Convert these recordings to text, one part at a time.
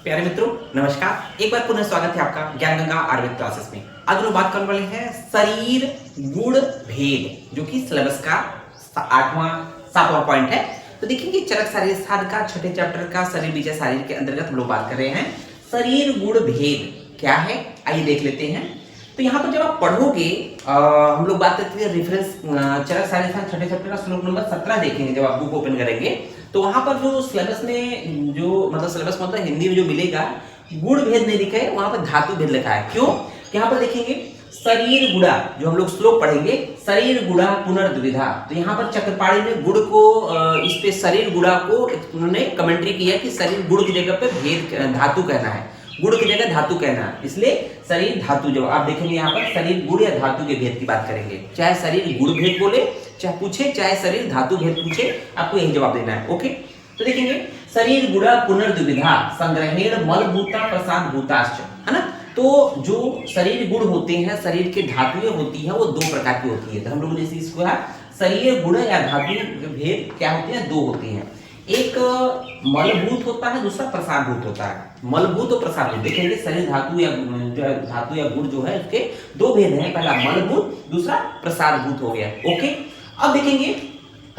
प्यारे मित्रों, नमस्कार। एक बार पुनः स्वागत है आपका ज्ञान गंगा आयुर्वेद क्लासेस में। आज हम बात करने वाले हैं शरीर गुण भेद, जो कि सिलेबस का 7वां पॉइंट है। तो देखेंगे चरक शारीर साध का 6ठे चैप्टर का शरीर बीजा शारीर के अंतर्गत हम लोग बात कर रहे हैं शरीर गुण भेद क्या है, आइए देख लेते हैं। तो यहाँ पर जब आप पढ़ोगे हम लोग बात करते हैं रेफरेंस चरक शारीर साध 6ठे चैप्टर का श्लोक नंबर 17 देखेंगे। जब आप बुक ओपन करेंगे तो वहां पर जो सिलेबस में जो सिलेबस मतलब हिंदी में जो मिलेगा गुण भेद नहीं लिखा है, वहां पर धातु भेद लिखा है। क्यों? यहाँ पर देखेंगे शरीर गुड़ा, जो हम लोग श्लोक पढ़ेंगे शरीर गुड़ा पुनर्द्विधा। तो यहाँ पर चक्रपाणी ने गुड़ को इस पे शरीर गुड़ा को उन्होंने कमेंट्री किया कि शरीर गुड़ की जगह पे भेद धातु कहना है, गुड़ की जगह धातु कहना है, इसलिए शरीर धातु। जब आप देखेंगे यहाँ पर शरीर गुड़ या धातु के भेद की बात करेंगे, चाहे शरीर गुड़ भेद बोले चाहे पूछे, चाहे शरीर धातु भेद पूछे, आपको यही जवाब देना है। ओके, तो देखेंगे शरीर गुड़ा पुनर्द्विधा संग्रहेण मलभूता प्रसाद भूताश्च, है ना। तो जो शरीर गुण होते हैं, शरीर के धातुएं होती हैं, वो दो प्रकार की होती है। तो हम लोग जैसे इसको है शरीर गुण या धातु भेद क्या होते हैं, दो होते हैं। एक मलभूत होता है, दूसरा प्रसादभूत होता है। मलभूत और प्रसादभूत देखेंगे शरीर धातु या गुण जो है उसके दो भेद हैं, पहला मलभूत, दूसरा प्रसादभूत हो गया। ओके, अब देखेंगे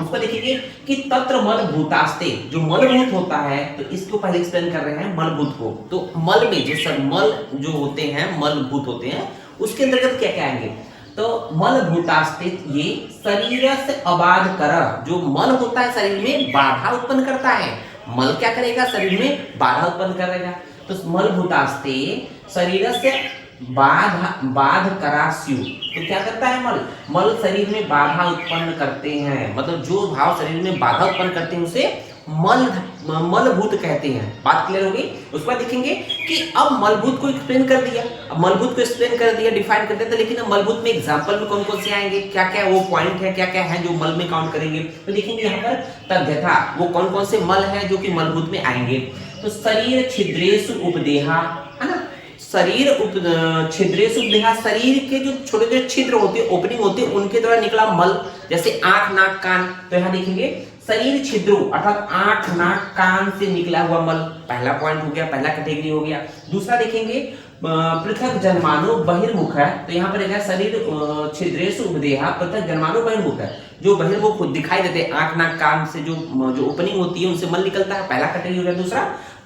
उसको देखेंगे कि तत्र मलभूतास्ते, जो मलभूत होता है, तो इसको पहले एक्सप्लेन कर रहे हैं मलभूत को। तो मल में जो सब मल जो होते हैं मलभूत होते हैं, उसके अंतर्गत क्या क्या आएंगे। तो मलभूतास्ते ये शरीर से अबाध कर, जो मल होता है शरीर में बाधा उत्पन्न करता है। मल क्या करेगा, शरीर में बाधा उत्पन्न करेगा। तो मलभूतास्ते शरीर से बाध करास्यु, तो क्या करता है मल, मल शरीर में बाधा उत्पन्न करते हैं, मतलब जो भाव शरीर में बाधा उत्पन्न करते हैं उसे मलभूत कहते हैं। बात क्लियर होगी। उसके बाद देखेंगे कि अब मलभूत को एक्सप्लेन कर दिया, अब मलभूत को एक्सप्लेन कर दिया, डिफाइन कर दिया, तो लेकिन अब मलभूत में एग्जांपल में कौन कौन से आएंगे, क्या क्या वो पॉइंट है, क्या क्या है जो मल में काउंट करेंगे। तो देखेंगे यहाँ पर तद्यथा वो कौन कौन से मल है जो कि मलभूत में आएंगे। तो शरीर छिद्रेषु उपदेहा, है ना, शरीर छिद्रेषु उपदेहा, शरीर के जो छोटे छोटे छिद्र होते हैं, ओपनिंग होती है, उनके द्वारा निकला मल, जैसे आंख नाक कान। तो यहाँ देखेंगे शरीर छिद्रों अर्थात आंख नाक कान से निकला हुआ मल, पहला पॉइंट हो गया, पहला कैटेगरी हो गया। दूसरा देखेंगे पृथक जन्मानु बहिर्मुख है। तो यहाँ पर शरीर छिद्रेषु उपदेहा पृथक जन्मानु बहिर्मुख है, जो बहिर्मुख दिखाई देते हैं, आंख नाक कान से जो ओपनिंग होती है उनसे मल निकलता है, पहला कैटेगरी हो गया। दूसरा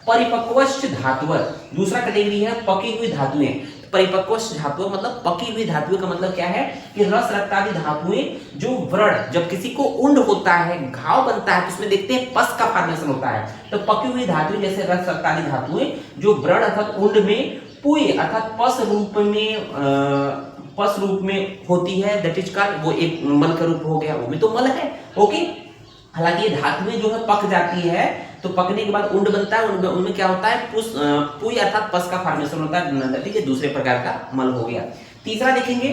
परिपक्वश्च धातुवर, दूसरा कैटेगरी है पकी हुई धातुएं। परिपक्वश्च धातु मतलब पकी हुई धातुएं का मतलब क्या है कि रस रक्तादि धातुएं, जो व्रण, जब किसी को उंड होता है, घाव बनता है, तो उसमें देखते हैं पस का फॉर्मेशन होता है। तो पकी हुई धातुएं जैसे रस रक्तादि धातुएं जो व्रण अर्थात उंड में पुय अर्थात पस रूप में होती है, दैट इज कॉल्ड, वो एक मल का रूप हो गया, वो भी तो मल है। ओके, हालांकि ये धातुएं जो है पक जाती है, तो पकने के बाद उंड बनता है, उनमें क्या होता है पुय अर्थात पस का फॉर्मेशन होता है, ठीक है, दूसरे प्रकार का मल हो गया। तीसरा देखेंगे,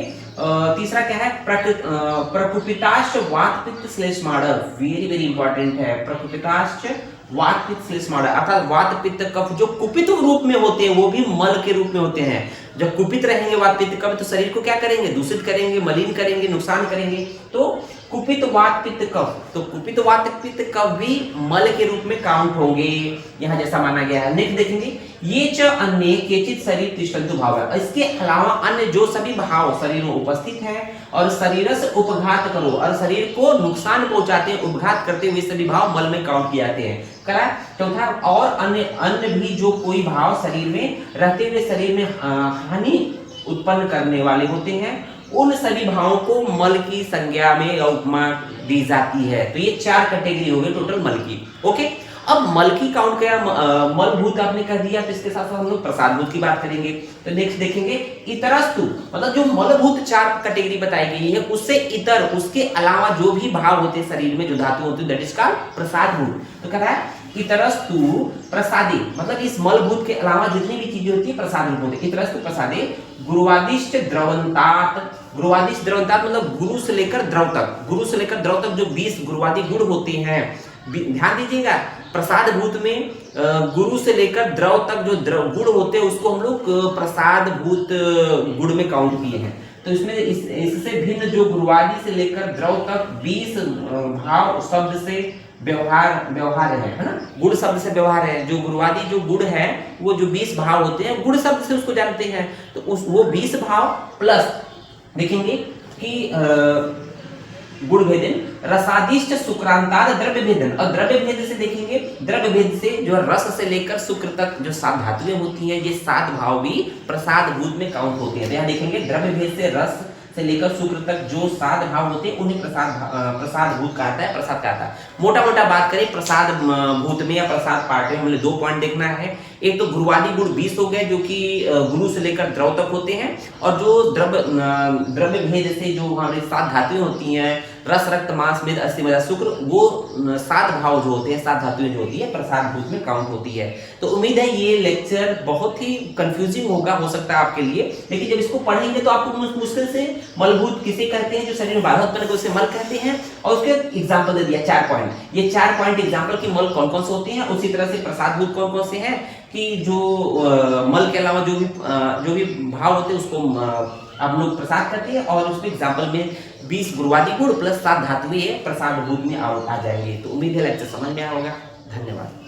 तीसरा क्या है, प्रकुपिताश्च वात पित्त श्लेष्माण, वेरी वेरी इंपॉर्टेंट है। प्रकुपिताश्च वात पित्त श्लेष्माण अर्थात वात पित्त कफ जो कुपित रूप में होते हैं वो भी मल के रूप में होते हैं। जब कुपित रहेंगे वात पित्त कफ तो शरीर को क्या करेंगे, दूषित करेंगे, मलिन करेंगे, नुकसान करेंगे। तो कुपित वात पित्त कफ, तो कुपित वात पित्त कफ भी मल के रूप में काउंट होंगे, यहाँ जैसा माना गया है। नेक्स्ट देखेंगे ये च अन्य केचित शरीर तिष्ठन्तु भाव, इसके अलावा अन्य जो सभी भाव शरीर में उपस्थित है और शरीर से उपघात करो, और शरीर को नुकसान पहुंचाते हैं, उपघात करते हुए सभी भाव मल में काउंट किए जाते हैं। करा चौथा, और अन्य भी जो कोई भाव शरीर में रहते हुए शरीर में हानि उत्पन्न करने वाले होते हैं, उन सभी भावों को मल की संज्ञा में उपमा दी जाती है। तो ये 4 कैटेगरी हो गई टोटल मल की। ओके, अब मल की काउंट किया, मलभूत आपने कर दिया, तो इसके साथ साथ हम लोग प्रसादभूत की बात करेंगे। तो नेक्स्ट देखेंगे इतरस्तु, मतलब जो मलभूत 4 कैटेगरी बताई गई है, उससे इतर, उसके अलावा जो भी भाव होते हैं शरीर में, जो धातु होती है, दैट इज कॉल्ड प्रसादभूत। तो कह रहा है इतरस्तु प्रसादे, मतलब इस मलभूत के अलावा जितनी भी चीजें होती है प्रसादभूत होती है। इतरस्तु प्रसादे गुरुवादिष्ट द्रवंतात, गुरुवादिष्ट द्रवंतात मतलब गुरु से लेकर द्रव तक, गुरु से लेकर द्रव तक जो 20 गुरुवादी गुण होते हैं, ध्यान दीजिएगा, प्रसादभूत में गुरु से लेकर द्रव तक जो द्रव गुण होते हैं उसको हम लोग प्रसादभूत गुण में काउंट किए हैं। तो इसमें इससे भिन्न जो गुरुवादी से लेकर द्रव तक 20 भाव शब्द से व्यवहार है ना। गुण शब्द से व्यवहार है, जो गुणवादी जो गुण है वो जो 20 भाव होते हैं गुण शब्द से उसको जानते हैं। तो उस वो 20 भाव प्लस देखेंगे कि गुण भेदन रसादिष्ट शुक्रांताद द्रव्य भेदन, और द्रव्य भेद से देखेंगे, द्रव्य भेद से जो रस से लेकर शुक्र तक जो 7 धातुएं होती हैं, ये 7 भाव भी प्रसाद भूत में काउंट होते हैं। तो यहाँ देखेंगे द्रव्य भेद से रस से लेकर शुक्र तक जो 7 भाव होते हैं उन्हें प्रसाद भूत कहता है, प्रसाद कहता है। मोटा मोटा बात करें प्रसाद भूत में या प्रसाद पाठ में हमें 2 पॉइंट देखना है। एक तो गुरुवादी गुण 20 हो गए जो कि गुरु से लेकर द्रव तक होते हैं, और जो द्रव्य भेद से जो हमारे 7 धातुएं होती हैं, रस रक्त मांस मेद अस्थि मज्जा शुक्र, वो 7 भाव जो होते हैं, 7 धातुएं जो होती है प्रसाद भूत में काउंट होती है। तो उम्मीद है ये लेक्चर बहुत ही कंफ्यूजिंग होगा, हो सकता है आपके लिए, लेकिन जब इसको पढ़ेंगे तो आपको मुश्किल से मलभूत किसे कहते हैं, जो शरीर में बाधा उत्पन्न करते उसे मल कहते हैं, और उसके एग्जाम्पल दे दिया 4 पॉइंट। ये 4 पॉइंट एग्जाम्पल की मल कौन कौन से होते हैं, उसी तरह से प्रसाद भूत कौन कौन से हैं, कि जो मल के अलावा जो भी भाव होते हैं उसको आप लोग प्रसाद करते हैं, और उसमें एग्जाम्पल में 20 गुरुवादी गुण प्लस 7 धातुएं प्रसाद भूत में आ जाएंगे। तो उम्मीद है लेक्चर समझ में आया होगा। धन्यवाद।